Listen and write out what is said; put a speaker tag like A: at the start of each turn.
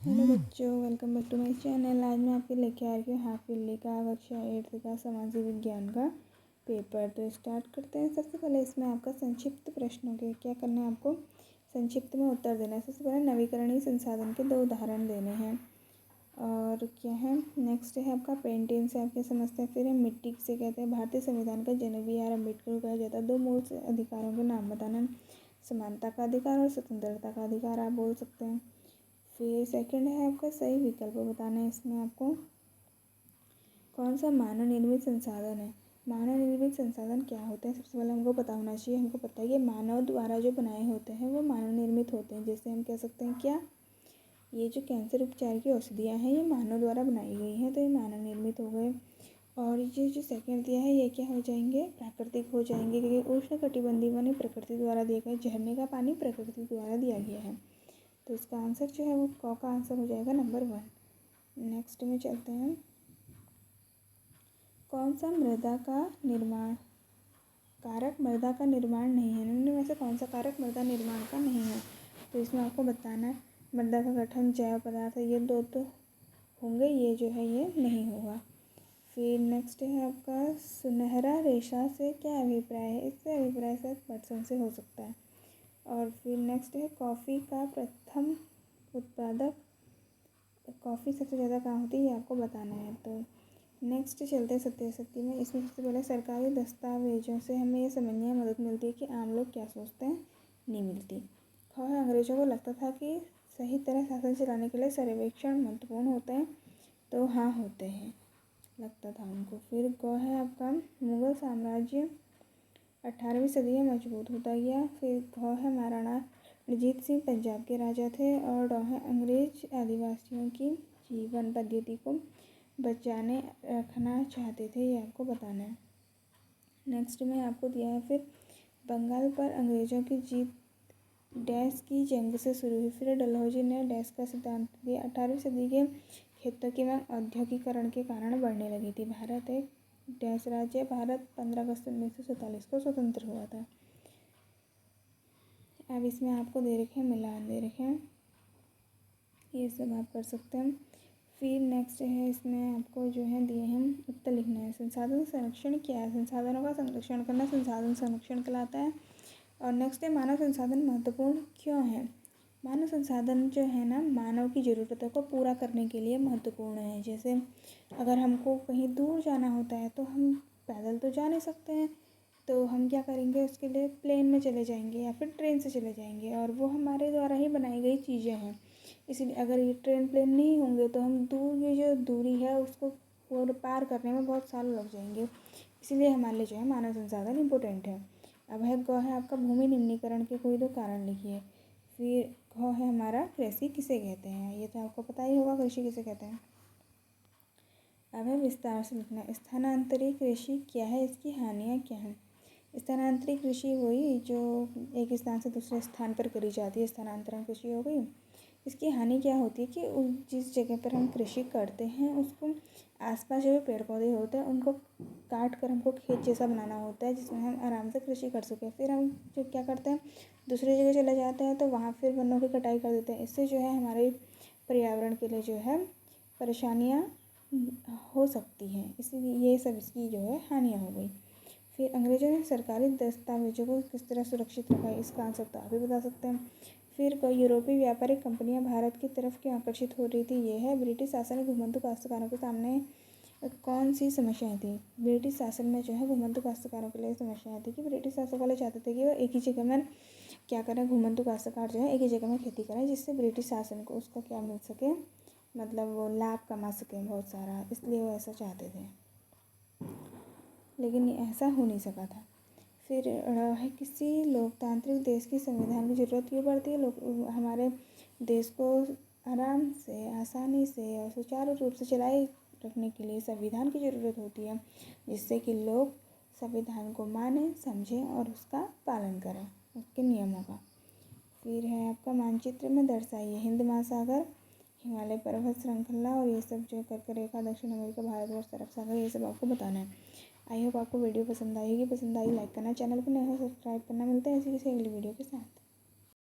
A: Hello बच्चों, welcome back to my channel. आज मैं आपके लेके आ रही हूँ हाफ ईयरली का कक्षा 8 का सामाजिक विज्ञान का पेपर। तो स्टार्ट करते हैं। सबसे पहले इसमें आपका संक्षिप्त प्रश्नों के क्या करना है, आपको संक्षिप्त में उत्तर देना है। सबसे पहले नवीकरणीय संसाधन के 2 उदाहरण देने हैं और क्या है नेक्स्ट है आपका पेंटिंग से आप क्या समझते हैं। फिर है मिट्टी किसे कहते हैं। भारतीय संविधान का जनक BR अम्बेडकर को कहा जाता है। 2 मूल अधिकारों के नाम बताना। समानता का अधिकार और स्वतंत्रता का अधिकार आप बोल सकते हैं। फिर सेकंड है आपका सही विकल्प बताना है। इसमें आपको कौन सा मानव निर्मित संसाधन है। मानव निर्मित संसाधन क्या होते हैं, सबसे पहले हमको पता होना चाहिए। हमको पता है कि मानव द्वारा जो बनाए होते हैं वो मानव निर्मित होते हैं। जैसे हम कह सकते हैं क्या, ये जो कैंसर उपचार की औषधियाँ हैं ये मानव द्वारा बनाई गई हैं, तो ये मानव निर्मित हो गए। और ये जो सेकंड दिया है ये क्या हो जाएंगे, प्राकृतिक हो जाएंगे, क्योंकि उष्णकटिबंधीय माने प्रकृति द्वारा दिया गया। झरने का पानी प्रकृति द्वारा दिया गया है, तो इसका आंसर जो है वो क का आंसर हो जाएगा नंबर 1। नेक्स्ट में चलते हैं। कौन सा मृदा का निर्माण कारक मृदा का निर्माण नहीं है। निम्न में से कौन सा कारक मृदा निर्माण का नहीं है, तो इसमें आपको बताना है। मृदा का गठन, जैव पदार्थ, ये 2 तो होंगे, ये जो है ये नहीं होगा। फिर नेक्स्ट है आपका सुनहरा रेशा से क्या अभिप्राय है। इससे अभिप्राय शायद पटसन से हो सकता है। और फिर नेक्स्ट है कॉफ़ी का प्रथम उत्पादक, कॉफ़ी सबसे ज़्यादा कहाँ होती है ये आपको बताना है। तो नेक्स्ट चलते हैं सत्यासत्य में। इसमें सबसे पहले सरकारी दस्तावेजों से हमें ये समझने में मदद मिलती है कि आम लोग क्या सोचते हैं, नहीं मिलती। अंग्रेज़ों को लगता था कि सही तरह शासन चलाने के लिए सर्वेक्षण महत्वपूर्ण होते हैं, तो हाँ होते हैं, लगता था उनको। फिर ग है आपका मुग़ल साम्राज्य 18वीं सदी में मजबूत होता गया। फिर घ है महाराणा रणजीत सिंह पंजाब के राजा थे। और ड है अंग्रेज आदिवासियों की जीवन पद्धति को बचाने रखना चाहते थे, ये आपको बताना है। नेक्स्ट में आपको दिया है फिर बंगाल पर अंग्रेज़ों की जीत डैश की जंग से शुरू हुई। फिर डलहौजी ने डैश का सिद्धांत दिया। 18वीं सदी के खेतों की मांग औद्योगिकरण के कारण बढ़ने लगी थी। भारत एक डैश राज्य। भारत 15 अगस्त 1947 को स्वतंत्र हुआ था। अब इसमें आपको दे रखे हैं मिलान दे रखे हैं, ये सब आप कर सकते हैं। फिर नेक्स्ट है इसमें आपको जो है दिए हैं उत्तर लिखना है। संसाधन संरक्षण क्या है। संसाधनों का संरक्षण करना संसाधन संरक्षण कहलाता है। और नेक्स्ट है मानव संसाधन महत्वपूर्ण क्यों है। मानव संसाधन जो है ना, मानव की ज़रूरतों को पूरा करने के लिए महत्वपूर्ण है। जैसे अगर हमको कहीं दूर जाना होता है तो हम पैदल तो जा नहीं सकते हैं, तो हम क्या करेंगे, उसके लिए प्लेन में चले जाएंगे या फिर ट्रेन से चले जाएंगे, और वो हमारे द्वारा ही बनाई गई चीज़ें हैं। इसलिए अगर ये ट्रेन प्लेन नहीं होंगे तो हम दूर की जो दूरी है उसको पार करने में बहुत साल लग जाएंगे। इसीलिए हमारे लिए जो है मानव संसाधन इम्पोर्टेंट है। अब है ग है आपका भूमि निम्नीकरण के कोई 2 कारण लिखिए। फिर घ है हमारा कृषि किसे कहते हैं, ये तो आपको पता ही होगा कृषि किसे कहते हैं। अब है विस्तार से लिखना है। स्थानांतरित कृषि क्या है, इसकी हानियाँ क्या हैं। स्थानांतरित कृषि वही जो एक स्थान से दूसरे स्थान पर करी जाती है, स्थानांतरण कृषि हो गई। इसकी हानि क्या होती है कि जिस जगह पर हम कृषि करते हैं उसको आसपास जो पेड़ पौधे होते हैं उनको काट कर हमको खेत जैसा बनाना होता है, जिसमें हम आराम से कृषि कर सकें। फिर हम जो क्या करते हैं, दूसरी जगह चले जाते हैं तो वहाँ फिर वनों की कटाई कर देते हैं। इससे जो है हमारे पर्यावरण के लिए जो है परेशानियाँ हो सकती हैं, इसलिए ये सब इसकी जो है हानियाँ हो गई। फिर अंग्रेज़ों ने सरकारी दस्तावेजों को किस तरह सुरक्षित रखा है, इसका आंसर तो आप भी बता सकते हैं। फिर यूरोपीय व्यापारिक कंपनियां भारत की तरफ क्यों आकर्षित हो रही थी, ये है ब्रिटिश शासन में घुमंतु काश्तकारों के सामने कौन सी समस्याएं थी। ब्रिटिश शासन में जो है घुमंतु काश्तकारों के लिए समस्याएं थी कि ब्रिटिश शासक वाले चाहते थे कि वो एक ही जगह में क्या करें, घुमंतु काश्तकार जो है एक ही जगह में खेती करें, जिससे ब्रिटिश शासन को उसका क्या मिल सके, मतलब वो लाभ कमा सकें बहुत सारा, इसलिए वो ऐसा चाहते थे, लेकिन ऐसा हो नहीं सका था। फिर है किसी लोकतांत्रिक देश की संविधान की ज़रूरत क्यों पड़ती है। लोग हमारे देश को आराम से, आसानी से और सुचारू रूप से चलाए रखने के लिए संविधान की ज़रूरत होती है, जिससे कि लोग संविधान को मानें, समझें और उसका पालन करें, उसके नियमों का। फिर है आपका मानचित्र में दर्शाइए हिंद महासागर, हिमालय पर्वत श्रृंखला और ये सब जो कर्क रेखा, दक्षिण अमेरिका, भारतवर्ष, अरब सागर, ये सब आपको बताना है। आई होप आपको वीडियो पसंद आएगी। पसंद आई लाइक करना, चैनल पर नए हो सब्सक्राइब करना। मिलते हैं ऐसी किसी अगली वीडियो के साथ।